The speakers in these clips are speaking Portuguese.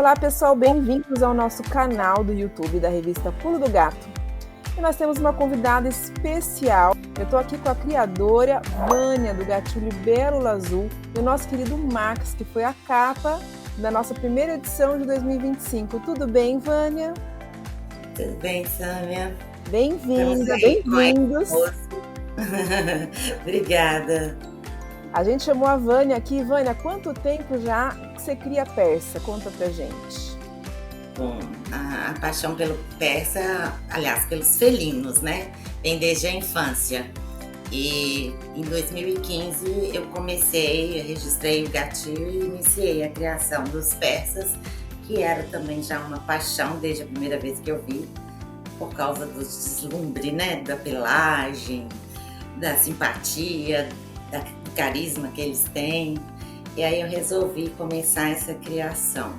Olá pessoal, bem-vindos ao nosso canal do YouTube da revista Pulo do Gato. E nós temos uma convidada especial. Eu estou aqui com a criadora Vânia do Gatilho Libélula Azul e o nosso querido Max, que foi a capa da nossa primeira edição de 2025. Tudo bem, Vânia? Tudo bem, Sâmia? Bem-vinda, bem-vindos. Obrigada. A gente chamou a Vânia aqui. Vânia, quanto tempo já que você cria persa? Conta pra gente. Bom, a paixão pelo persa, aliás, pelos felinos, né? Vem desde a infância. E em 2015 eu registrei o gatilho e iniciei a criação dos persas, que era também já uma paixão desde a primeira vez que eu vi, por causa do deslumbre, né? Da pelagem, da simpatia, do carisma que eles têm. E aí eu resolvi começar essa criação.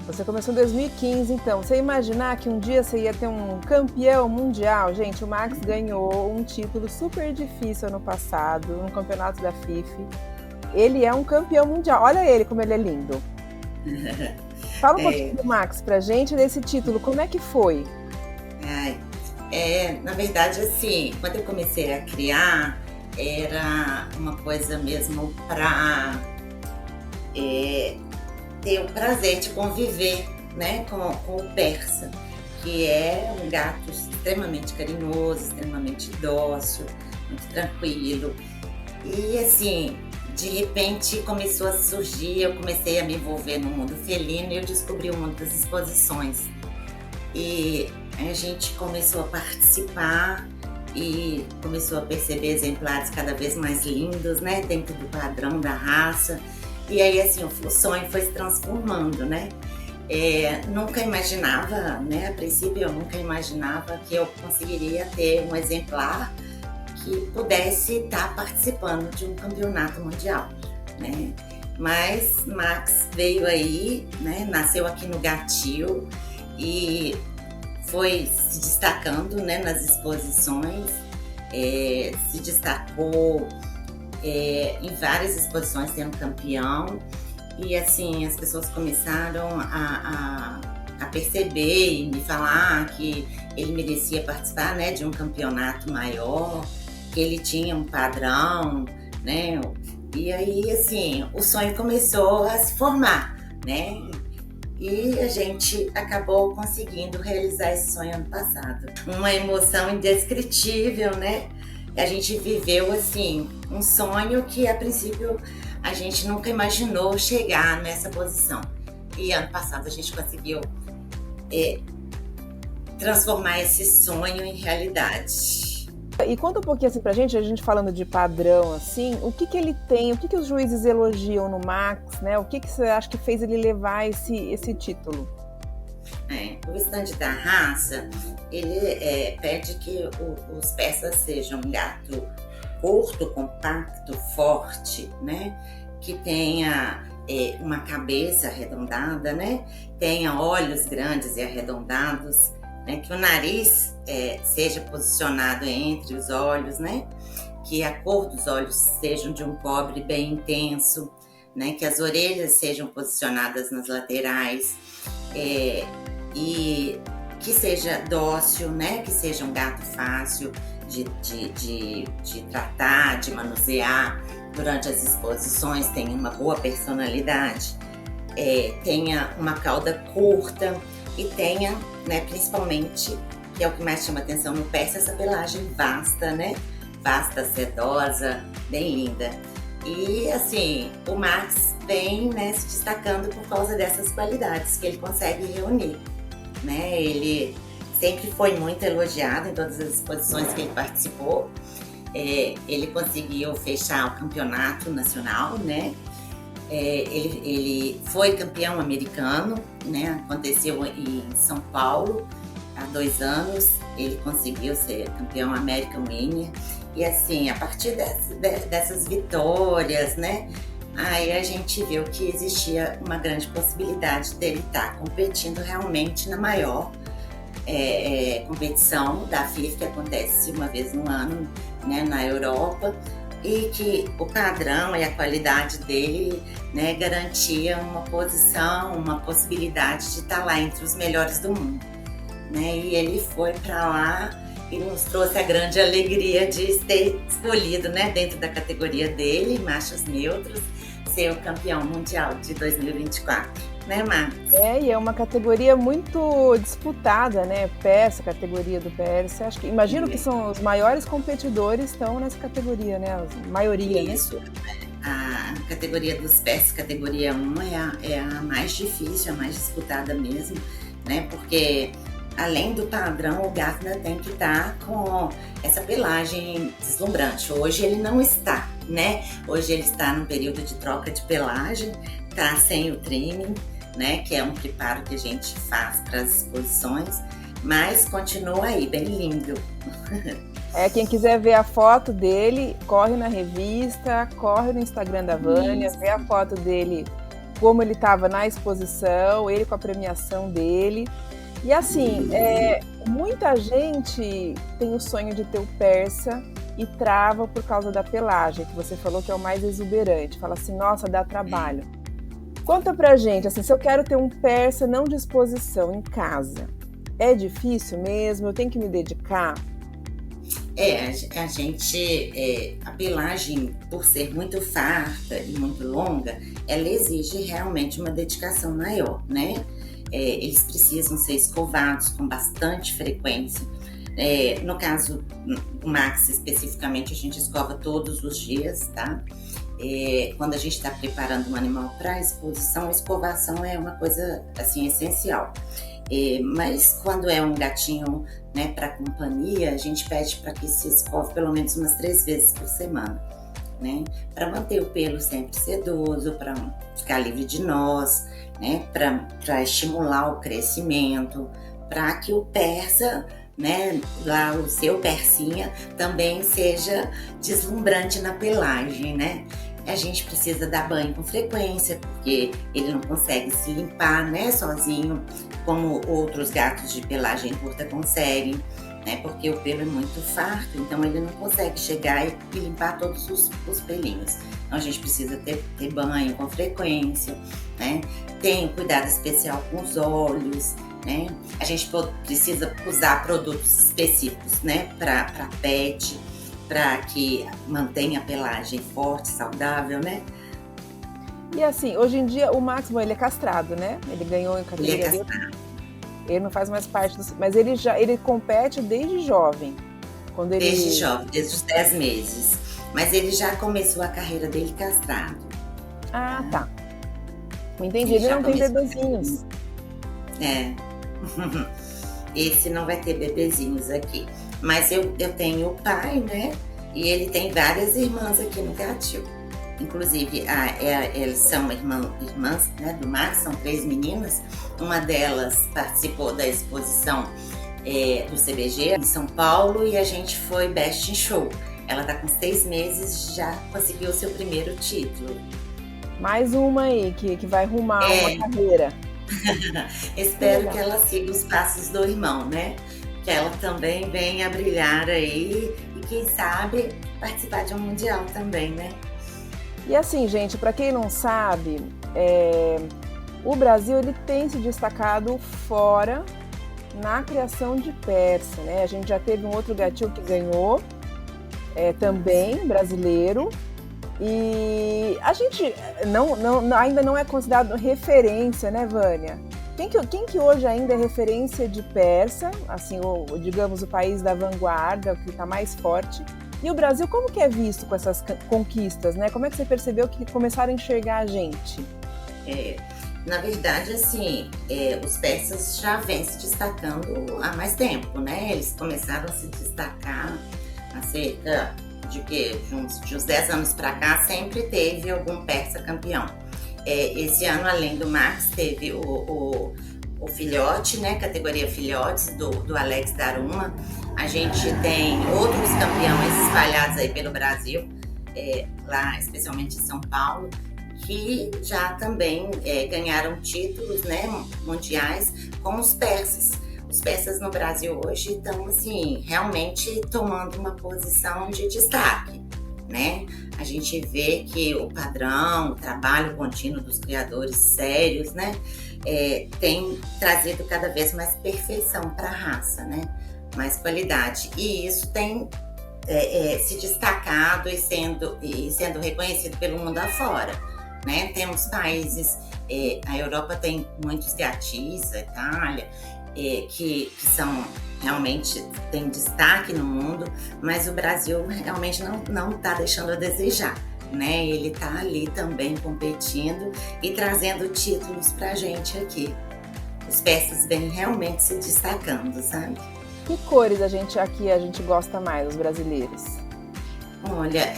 Você começou em 2015, então. Você imaginar que um dia você ia ter um campeão mundial? Gente, o Max ganhou um título super difícil ano passado, no campeonato da FIFA. Ele é um campeão mundial. Olha ele, como ele é lindo. Fala um pouquinho do Max pra gente, desse título. Como é que foi? Na verdade, assim, quando eu comecei a criar, era uma coisa mesmo para ter o prazer de conviver, né, com o persa, que é um gato extremamente carinhoso, extremamente dócil, muito tranquilo. E assim, de repente começou a surgir, eu comecei a me envolver no mundo felino e eu descobri o mundo das exposições. E a gente começou a participar e começou a perceber exemplares cada vez mais lindos, né, dentro do padrão da raça. E aí, assim, o sonho foi se transformando, né? Nunca imaginava, né, a princípio eu nunca imaginava que eu conseguiria ter um exemplar que pudesse estar participando de um campeonato mundial, né? Mas Max veio aí, né, nasceu aqui no Gatil e foi se destacando, né, nas exposições, se destacou em várias exposições sendo campeão, e assim as pessoas começaram a perceber e me falar que ele merecia participar, né, de um campeonato maior, que ele tinha um padrão, né, e aí assim o sonho começou a se formar, né? E a gente acabou conseguindo realizar esse sonho ano passado. Uma emoção indescritível, né? A gente viveu, assim, um sonho que, a princípio, a gente nunca imaginou chegar nessa posição. E ano passado a gente conseguiu transformar esse sonho em realidade. E conta um pouquinho assim pra gente, a gente falando de padrão, assim, o que ele tem, o que os juízes elogiam no Max, né? O que você acha que fez ele levar esse título? O estande da raça, ele pede que os persas sejam um gato curto, compacto, forte, né? Que tenha uma cabeça arredondada, né? Tenha olhos grandes e arredondados, né? Que o nariz seja posicionado entre os olhos, né? Que a cor dos olhos sejam de um cobre bem intenso, né? Que as orelhas sejam posicionadas nas laterais, e que seja dócil, né? Que seja um gato fácil de tratar, de manusear durante as exposições, tenha uma boa personalidade, tenha uma cauda curta e tenha, né, principalmente, que é o que mais chama atenção no persa, essa pelagem vasta, né? Vasta, sedosa, bem linda. E assim, o Max vem, né, se destacando por causa dessas qualidades que ele consegue reunir, né? Ele sempre foi muito elogiado em todas as exposições que ele participou. Ele conseguiu fechar o campeonato nacional, né? Ele foi campeão americano, né? Aconteceu em São Paulo há 2 anos. Ele conseguiu ser campeão American Winner. E assim, a partir dessas vitórias, né? Aí a gente viu que existia uma grande possibilidade dele estar competindo realmente na maior competição da FIFA, que acontece uma vez no ano, né, na Europa. e que o padrão e a qualidade dele, né, garantia uma posição, uma possibilidade de estar lá entre os melhores do mundo, né? E ele foi para lá e nos trouxe a grande alegria de ter escolhido, né, dentro da categoria dele, machos neutros, ser o campeão mundial de 2024, né, Marcos? E é uma categoria muito disputada, né? Persa, categoria do Persa. Acho que, imagino que são os maiores competidores estão nessa categoria, né? A maioria, Isso. Né? A categoria dos Persas, categoria 1, é a mais difícil, a mais disputada mesmo, né? Porque além do padrão, o gato ainda tem que estar com essa pelagem deslumbrante. Hoje ele não está, né? Hoje ele está no período de troca de pelagem, tá sem o trimming, né? Que é um preparo que a gente faz para as exposições, mas continua aí, bem lindo. Quem quiser ver a foto dele, corre na revista, corre no Instagram da Vânia, vê a foto dele, como ele estava na exposição, ele com a premiação dele. E assim, muita gente tem o sonho de ter o persa e trava por causa da pelagem, que você falou que é o mais exuberante. Fala assim, nossa, dá trabalho. Conta pra gente, assim, se eu quero ter um persa não de exposição em casa, é difícil mesmo? Eu tenho que me dedicar? A pelagem, por ser muito farta e muito longa, ela exige realmente uma dedicação maior, né? Eles precisam ser escovados com bastante frequência. No caso do Max, especificamente, a gente escova todos os dias, tá? Quando a gente está preparando um animal para exposição, a escovação é uma coisa assim essencial. Mas quando é um gatinho, né, para companhia, a gente pede para que se escove pelo menos umas 3 vezes por semana, né? Para manter o pelo sempre sedoso, para ficar livre de nós, né? Para estimular o crescimento, para que o persa, né, lá o seu persinha também seja deslumbrante na pelagem, né? A gente precisa dar banho com frequência, porque ele não consegue se limpar, né, sozinho, como outros gatos de pelagem curta conseguem, né? Porque o pelo é muito farto, então ele não consegue chegar e limpar todos os pelinhos. Então a gente precisa ter banho com frequência, né? Tem um cuidado especial com os olhos, né? A gente precisa usar produtos específicos, né, para pet, para que mantenha a pelagem forte, saudável, né? E assim, hoje em dia o Max, ele é castrado, né? Ele ganhou em categoria. Ele é castrado. Ele não faz mais parte do... Mas ele compete desde jovem. Desde jovem, desde os 10 meses. Mas ele já começou a carreira dele castrado. Ah, tá. Entendi, ele não tem bebezinhos. Esse não vai ter bebezinhos aqui. Mas eu tenho o pai, né? E ele tem várias irmãs aqui no gatil. Inclusive, eles são irmãs, né, do Max, são 3 meninas. Uma delas participou da exposição do CBG em São Paulo e a gente foi Best in Show. Ela tá com 6 meses e já conseguiu o seu primeiro título. Mais uma aí, que vai rumar uma carreira. Espero que ela siga os passos do irmão, né? Que ela também venha brilhar aí e quem sabe participar de um mundial também, né? E assim, gente, para quem não sabe, o Brasil ele tem se destacado fora na criação de persa, né? A gente já teve um outro gatil que ganhou, também brasileiro, e a gente ainda não é considerado referência, né, Vânia? Quem que hoje ainda é referência de persa, assim, digamos, o país da vanguarda, que está mais forte? E o Brasil, como que é visto com essas conquistas, né? Como é que você percebeu que começaram a enxergar a gente? Na verdade, assim, os persas já vêm se destacando há mais tempo, né? Eles começaram a se destacar há cerca de uns 10 anos para cá, sempre teve algum persa campeão. Esse ano, além do Max, teve o filhote, né? Categoria filhotes, do Alex Daruma. A gente tem outros campeões espalhados aí pelo Brasil, lá especialmente em São Paulo, que já também ganharam títulos, né, mundiais com os persas. Os persas no Brasil hoje estão assim, realmente tomando uma posição de destaque, né? A gente vê que o padrão, o trabalho contínuo dos criadores sérios, né? Tem trazido cada vez mais perfeição para a raça, né? Mais qualidade. E isso tem se destacado e sendo reconhecido pelo mundo afora, né? Temos países, a Europa tem muitos gatis, a Itália, que são realmente tem destaque no mundo, mas o Brasil realmente não está deixando a desejar, né? Ele está ali também competindo e trazendo títulos para a gente aqui. Os persas vêm realmente se destacando, sabe? Que cores a gente gosta mais, os brasileiros? Olha,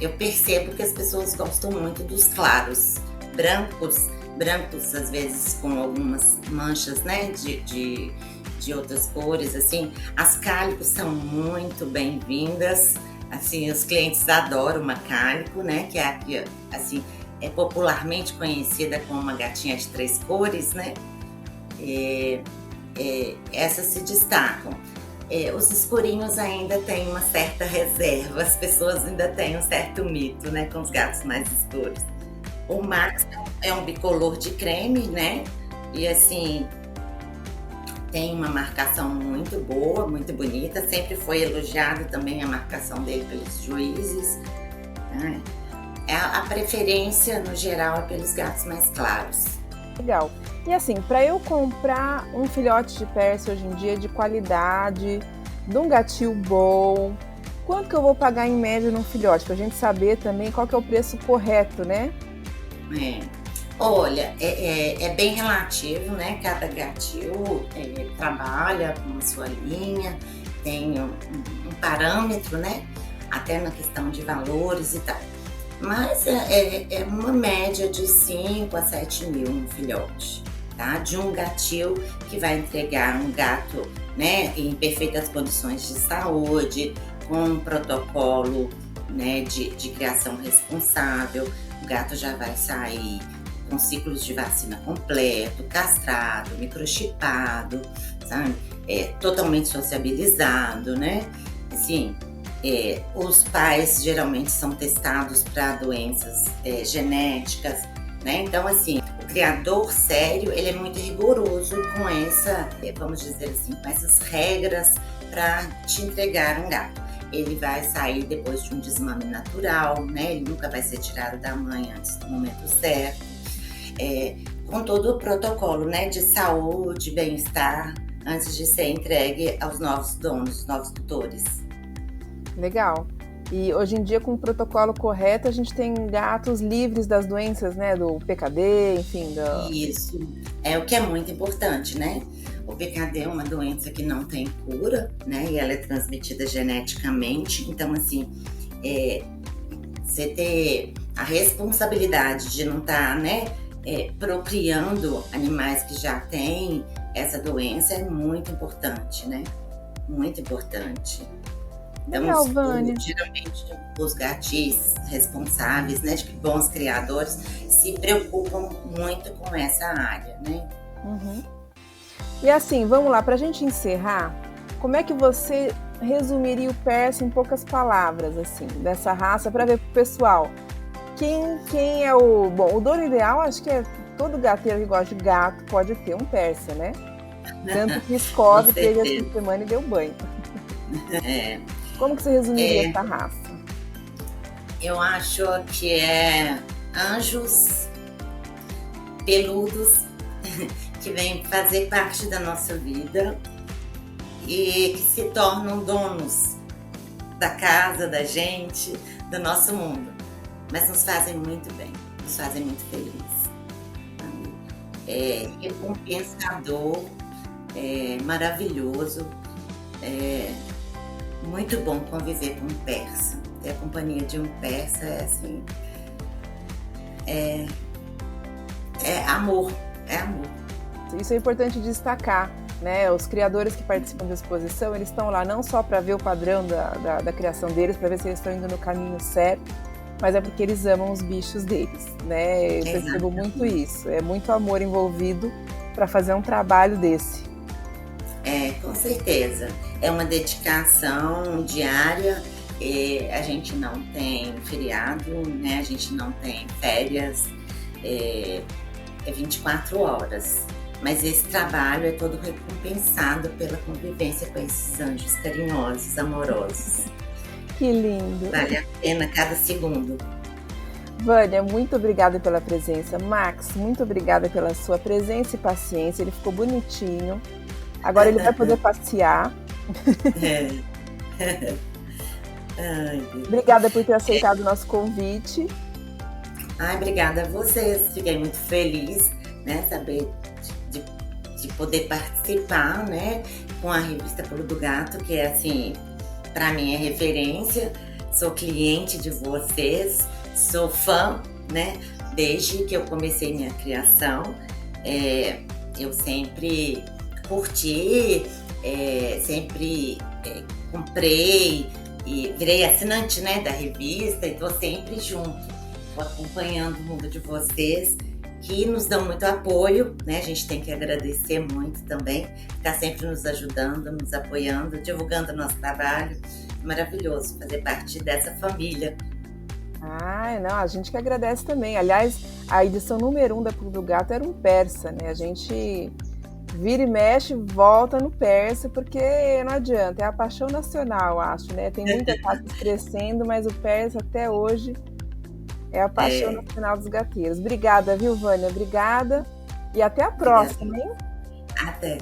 eu percebo que as pessoas gostam muito dos claros, brancos às vezes com algumas manchas, né, de outras cores, assim. As cálicos são muito bem-vindas, assim, os clientes adoram uma cálico, né, que é assim, é popularmente conhecida como uma gatinha de 3 cores, né. Essas se destacam. Os escurinhos ainda têm uma certa reserva, as pessoas ainda têm um certo mito, né, com os gatos mais escuros. O Max é um bicolor de creme, né, e assim, tem uma marcação muito boa, muito bonita, sempre foi elogiado também a marcação dele pelos juízes, né? A preferência, no geral, é pelos gatos mais claros. Legal. E assim, para eu comprar um filhote de persa hoje em dia de qualidade, de um gatil bom, quanto que eu vou pagar em média num filhote? Pra gente saber também qual que é o preço correto, né? Olha, é bem relativo, né? Cada gatil trabalha com a sua linha, tem um parâmetro, né? Até na questão de valores e tal. Mas é uma média de 5 a 7 mil um filhote, tá? De um gatil que vai entregar um gato, né, em perfeitas condições de saúde, com um protocolo, né, de criação responsável. O gato já vai sair com ciclos de vacina completo, castrado, microchipado, sabe? Totalmente sociabilizado, né? Assim, os pais geralmente são testados para doenças genéticas, né? Então, assim, o criador sério, ele é muito rigoroso com vamos dizer assim, com essas regras para te entregar um gato. Ele vai sair depois de um desmame natural, né? Ele nunca vai ser tirado da mãe antes do momento certo. Com todo o protocolo, né, de saúde, bem-estar, antes de ser entregue aos novos donos, novos tutores. Legal. E hoje em dia, com o protocolo correto, a gente tem gatos livres das doenças, né, do PKD, enfim. Isso, o que é muito importante, né? O PKD é uma doença que não tem cura, né, e ela é transmitida geneticamente, então, assim, você ter a responsabilidade de não estar, né, procriando animais que já têm essa doença é muito importante, né? Muito importante. Legal, Vânia. Geralmente os gatis responsáveis, né, de bons criadores, se preocupam muito com essa área, né? Uhum. E assim, vamos lá, pra gente encerrar, como é que você resumiria o persa em poucas palavras, assim, dessa raça, para ver pro pessoal? Quem é o... Bom, o dono ideal, acho que todo gateiro que gosta de gato pode ter um persa, né? Tanto que escove, teve essa semana e deu banho. Como que você resumiria essa raça? Eu acho que é anjos peludos que vêm fazer parte da nossa vida e que se tornam donos da casa, da gente, do nosso mundo. Mas nos fazem muito bem, nos fazem muito felizes. Recompensador, maravilhoso, muito bom conviver com um persa. Ter a companhia de um persa assim, é amor, é amor. Isso é importante destacar, né? Os criadores que participam da exposição, eles estão lá não só para ver o padrão da criação deles, para ver se eles estão indo no caminho certo, mas é porque eles amam os bichos deles, né? Eu percebo muito isso, é muito amor envolvido para fazer um trabalho desse. Com certeza. É uma dedicação diária. a gente não tem feriado, né? A gente não tem férias, é 24 horas. Mas esse trabalho é todo recompensado pela convivência com esses anjos carinhosos, amorosos. Que lindo. Vale a pena cada segundo. Vânia, muito obrigada pela presença. Max, muito obrigada pela sua presença e paciência. Ele ficou bonitinho. Agora ele vai poder passear. Ai, obrigada por ter aceitado o nosso convite. Ai, obrigada a vocês. Fiquei muito feliz, né, saber de poder participar, né, com a revista Pulo do Gato, que é assim, para mim é referência. Sou cliente de vocês, sou fã, né, desde que eu comecei minha criação. Eu sempre curti, sempre comprei e virei assinante, né, da revista, e estou sempre junto, acompanhando o mundo de vocês, que nos dão muito apoio, né? A gente tem que agradecer muito também, ficar sempre nos ajudando, nos apoiando, divulgando o nosso trabalho. É maravilhoso fazer parte dessa família. Ah, não, a gente que agradece também. Aliás, a edição número 1 da Pulo do Gato era um persa, né? A gente vira e mexe, volta no persa, porque não adianta, é a paixão nacional, acho, né? Tem muita casas crescendo, mas o persa até hoje é a paixão nacional dos gateiros. Obrigada, viu, Vânia? Obrigada. E até a próxima, hein? Até.